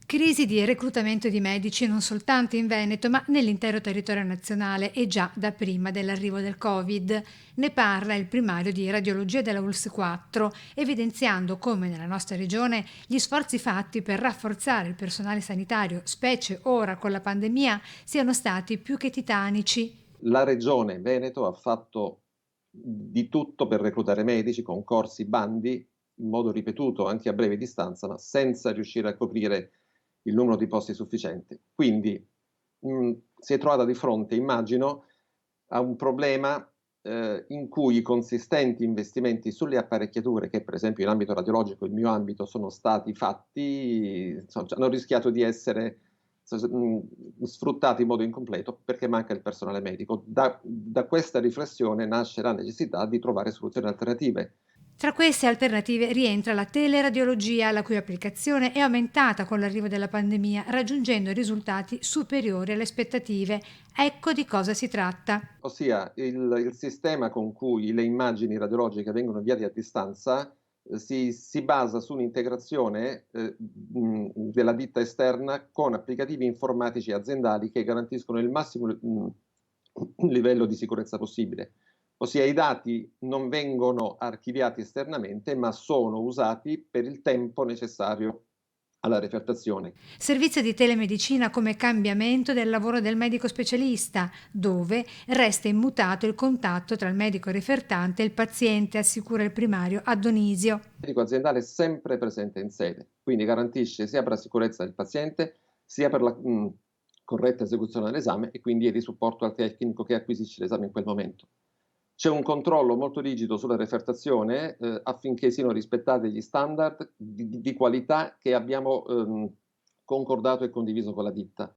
Crisi di reclutamento di medici non soltanto in Veneto, ma nell'intero territorio nazionale e già da prima dell'arrivo del Covid. Ne parla il primario di radiologia della ULSS 4, evidenziando come nella nostra regione gli sforzi fatti per rafforzare il personale sanitario, specie ora con la pandemia, siano stati più che titanici. La regione Veneto ha fatto di tutto per reclutare medici, concorsi, bandi, in modo ripetuto anche a breve distanza, ma senza riuscire a coprire il numero di posti sufficiente. Quindi si è trovata di fronte, immagino, a un problema in cui i consistenti investimenti sulle apparecchiature, che per esempio in ambito radiologico, il mio ambito, sono stati fatti, insomma, hanno rischiato di essere sfruttati in modo incompleto perché manca il personale medico. Da questa riflessione nasce la necessità di trovare soluzioni alternative. Tra queste alternative rientra la teleradiologia, la cui applicazione è aumentata con l'arrivo della pandemia, raggiungendo risultati superiori alle aspettative. Ecco di cosa si tratta. Ossia il sistema con cui le immagini radiologiche vengono inviate a distanza, si basa su un'integrazione, della ditta esterna con applicativi informatici aziendali che garantiscono il massimo livello di sicurezza possibile. Ossia i dati non vengono archiviati esternamente, ma sono usati per il tempo necessario alla refertazione. Servizio di telemedicina come cambiamento del lavoro del medico specialista, dove resta immutato il contatto tra il medico refertante e il paziente, assicura il primario Adonisio. Il medico aziendale è sempre presente in sede, quindi garantisce sia per la sicurezza del paziente, sia per la corretta esecuzione dell'esame e quindi è di supporto al tecnico che acquisisce l'esame in quel momento. C'è un controllo molto rigido sulla refertazione, affinché siano rispettati gli standard di qualità che abbiamo concordato e condiviso con la ditta.